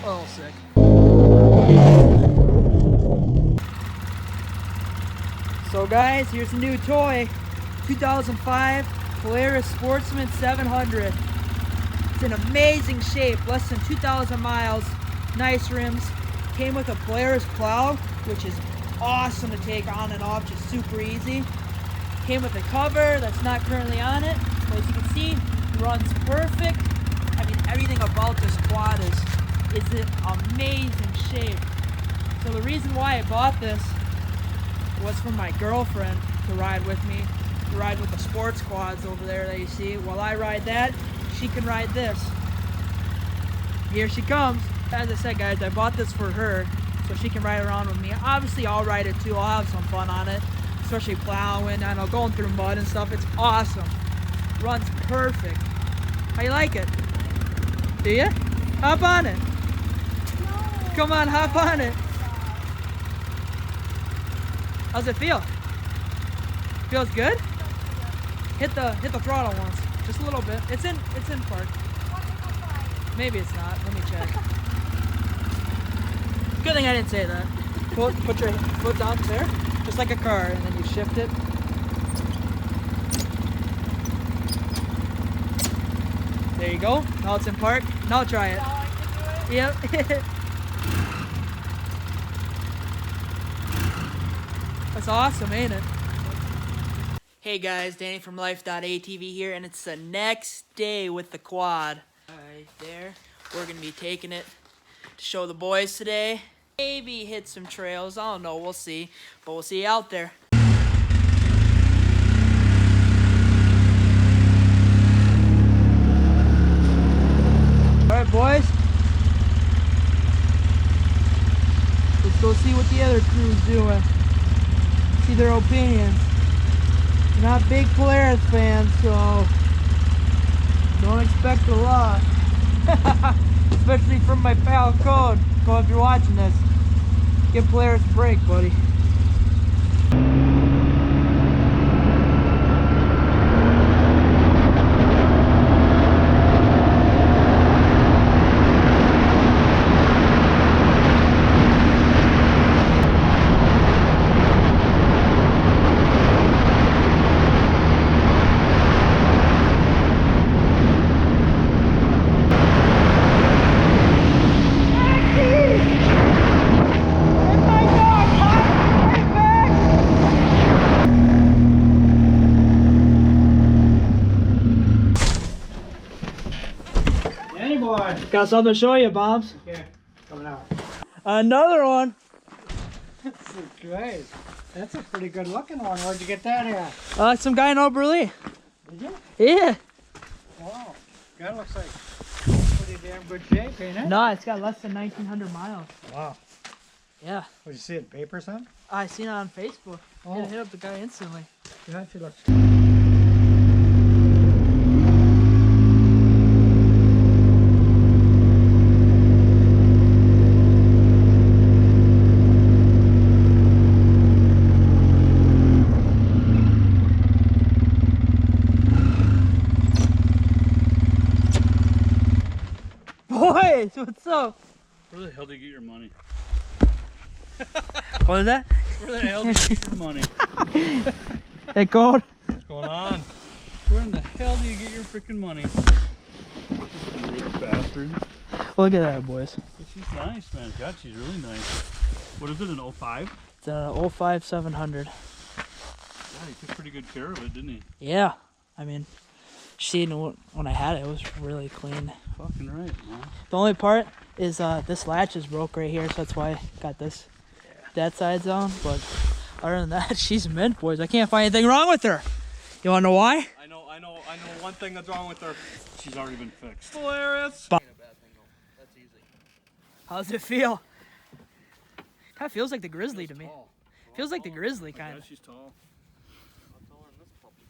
Oh, sick. So guys, here's a new toy. 2005 Polaris Sportsman 700. It's in amazing shape, less than 2,000 miles, nice rims. Came with a Polaris plow, which is awesome to take on and off, just super easy. Came with a cover that's not currently on it, but as you can see, it runs perfect. I mean, everything about this quad is in amazing shape. So the reason why I bought this was for my girlfriend to ride with me, to ride with the sports quads over there that you see. While I ride that, she can ride this. Here she comes. As I said, guys, I bought this for her so she can ride around with me. Obviously, I'll ride it too. I'll have some fun on it, especially plowing. I know, going through mud and stuff. It's awesome. Runs perfect. How you like it? Do you? Hop on it. No. Come on, hop on it. How's it feel? Feels good? Hit the throttle once, just a little bit. It's in park. Maybe it's not. Let me check. Good thing I didn't say that. Put your foot down there, just like a car, and then you shift it. There you go. Now it's in park. Now try it. Now I can do it? Yep. That's awesome, ain't it? Hey guys, Danny from LifeATV here, and it's the next day with the quad. Right there. We're gonna be taking it to show the boys today. Maybe hit some trails. I don't know. We'll see. But we'll see you out there. Alright, boys. Let's go see what the other crew's doing. See their opinions. We're not big Polaris fans, so don't expect a lot. Especially from my pal Code. Code, if you're watching this, give Polaris a break, buddy. Got something to show you, Bobs. Okay, coming out. Another one. That's great. That's a pretty good looking one. Where'd you get that at? Some guy in Oberle. Did you? Yeah. Wow. That looks like pretty damn good shape, ain't it? No, it's got less than 1,900 miles. Wow. Yeah. Did you see it in paper, son? I seen it on Facebook. Oh. Hit up the guy instantly. Yeah, she looks. Boys, what's up? Where the hell do you get your money? What is that? Where the hell do you get your money? Hey, Code. What's going on? Where in the hell do you get your freaking money? You rich bastard. Look at that, boys. She's nice, man. God, she's really nice. What is it, an 05? It's a 05 700. Yeah, he took pretty good care of it, didn't he? Yeah. I mean, when I had it, it was really clean. Fucking right, man. The only part is this latch is broke right here, so that's why I got this that side's on. But other than that, she's mint, boys. I can't find anything wrong with her. You wanna know why? I know one thing that's wrong with her. She's already been fixed. Hilarious. That's easy. How's it feel? Kind of feels like the Grizzly to me. Tall. Feels like the Grizzly kind Yeah, of. she's tall. I'm taller than this puppy.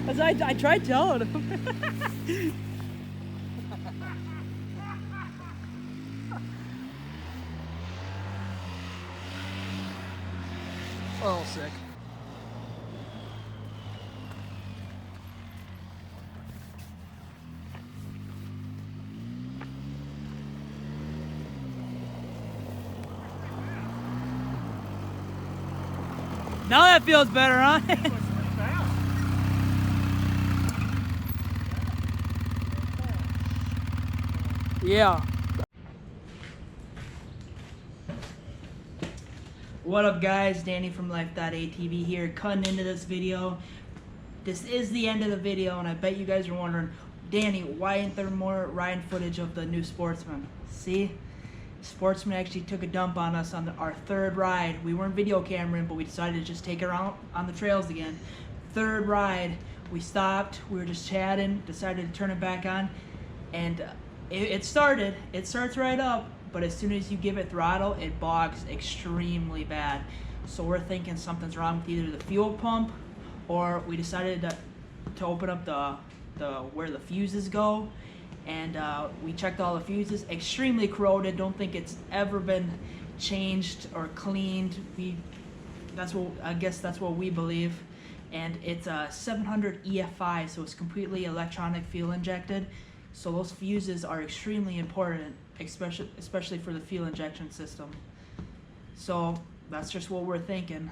As I tried telling him. Oh, sick. Now that feels better, huh? Yeah. What up guys, Danny from LifeATV here, cutting into this video. This is the end of the video, and I bet you guys are wondering, Danny, why isn't there more riding footage of the new Sportsman? See? Sportsman actually took a dump on us on our third ride. We weren't video cameraing, but we decided to just take her out on the trails again. Third ride, we stopped, we were just chatting, decided to turn it back on, and it starts right up, but as soon as you give it throttle, it bogs extremely bad. So we're thinking something's wrong with either the fuel pump, or we decided to open up the where the fuses go, and we checked all the fuses, extremely corroded. Don't think it's ever been changed or cleaned. I guess that's what we believe. And it's a 700 EFI, so it's completely electronic fuel injected. So those fuses are extremely important, especially for the fuel injection system. So that's just what we're thinking.